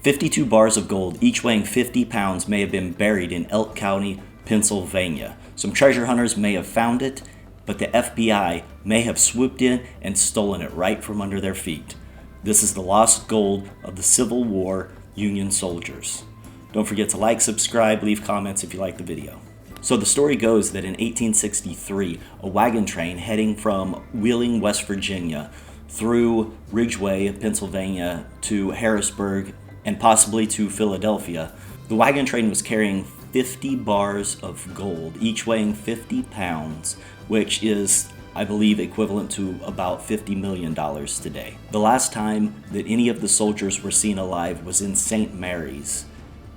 52 bars of gold, each weighing 50 pounds, may have been buried in Elk County, Pennsylvania. Some treasure hunters may have found it, but the FBI may have swooped in and stolen it right from under their feet. This is the lost gold of the Civil War Union soldiers. Don't forget to like, subscribe, leave comments if you like the video. So the story goes that in 1863, a wagon train heading from Wheeling, West Virginia, through Ridgeway, Pennsylvania, to Harrisburg, and possibly to Philadelphia, the wagon train was carrying 50 bars of gold, each weighing 50 pounds, which is, I believe, equivalent to about $50 million today. The last time that any of the soldiers were seen alive was in St. Mary's,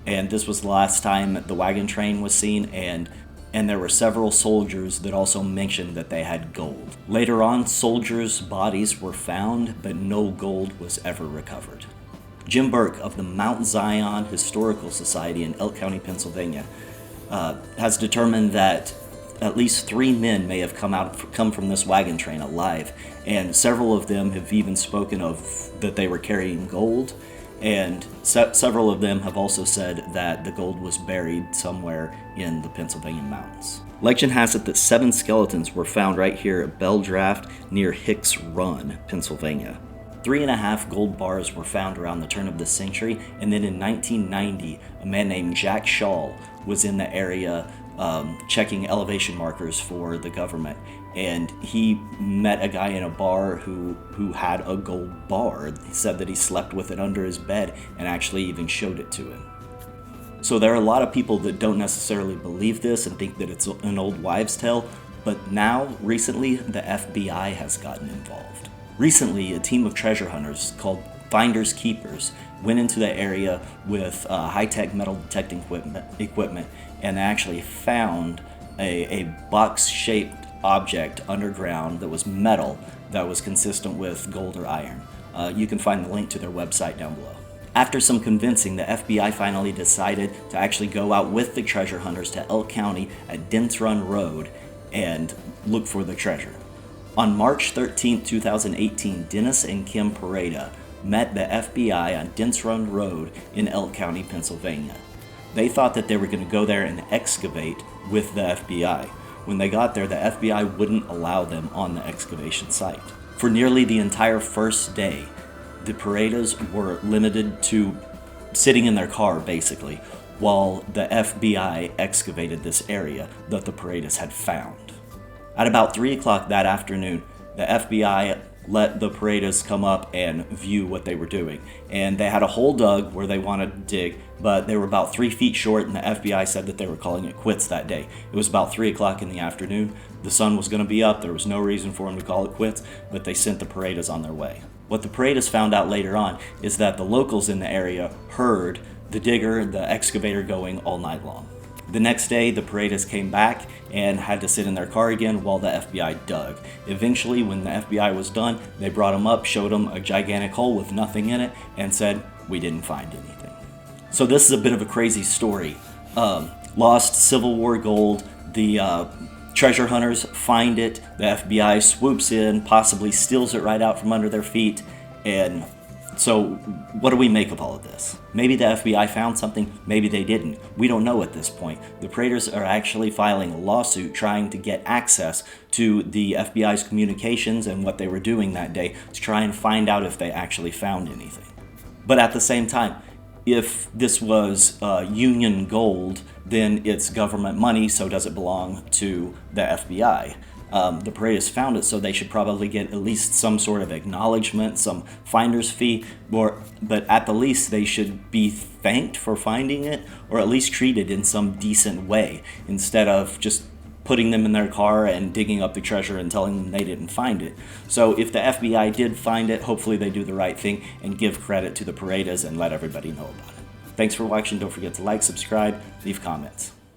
and this was the last time the wagon train was seen, and there were several soldiers that also mentioned that they had gold. Later on, soldiers' bodies were found, but no gold was ever recovered. Jim Burke of the Mount Zion Historical Society in Elk County, Pennsylvania, has determined that at least 3 men may have come from this wagon train alive, and several of them have even spoken of that they were carrying gold, and several of them have also said that the gold was buried somewhere in the Pennsylvania mountains. Legend has it that 7 skeletons were found right here at Bell Draft near Hicks Run, Pennsylvania. 3.5 gold bars were found around the turn of the century, and then in 1990, a man named Jack Shaw was in the area checking elevation markers for the government, and he met a guy in a bar who had a gold bar. He said that he slept with it under his bed and actually even showed it to him. So there are a lot of people that don't necessarily believe this and think that it's an old wives' tale, but now, recently, the FBI has gotten involved. Recently, a team of treasure hunters called Finders Keepers went into the area with high-tech metal detecting equipment and actually found a box-shaped object underground that was metal that was consistent with gold or iron. You can find the link to their website down below. After some convincing, the FBI finally decided to actually go out with the treasure hunters to Elk County at Dents Run Road and look for the treasure. On March 13, 2018, Dennis and Kim Pareda met the FBI on Dents Run Road in Elk County, Pennsylvania. They thought that they were going to go there and excavate with the FBI. When they got there, the FBI wouldn't allow them on the excavation site. For nearly the entire first day, the Paredas were limited to sitting in their car, basically, while the FBI excavated this area that the Paredas had found. At about 3 o'clock that afternoon, the FBI let the Paredas come up and view what they were doing. And they had a hole dug where they wanted to dig, but they were about 3 feet short, and the FBI said that they were calling it quits that day. It was about 3 o'clock in the afternoon. The sun was going to be up. There was no reason for them to call it quits, but they sent the Paredas on their way. What the Paredas found out later on is that the locals in the area heard the digger, the excavator going all night long. The next day, the Paredas came back and had to sit in their car again while the FBI dug. Eventually, when the FBI was done, they brought them up, showed them a gigantic hole with nothing in it, and said, "We didn't find anything." So this is a bit of a crazy story. Lost Civil War gold, the treasure hunters find it, the FBI swoops in, possibly steals it right out from under their feet, and so what do we make of all of this? Maybe the FBI found something, maybe they didn't. We don't know at this point. The Paredas are actually filing a lawsuit trying to get access to the FBI's communications and what they were doing that day to try and find out if they actually found anything. But at the same time, if this was Union gold, then it's government money, so does it belong to the FBI? The Paredas found it, so they should probably get at least some sort of acknowledgement, some finder's fee, but at the least they should be thanked for finding it, or at least treated in some decent way, instead of just putting them in their car and digging up the treasure and telling them they didn't find it. So if the FBI did find it, hopefully they do the right thing and give credit to the Paredas and let everybody know about it. Thanks for watching. Don't forget to like, subscribe, leave comments.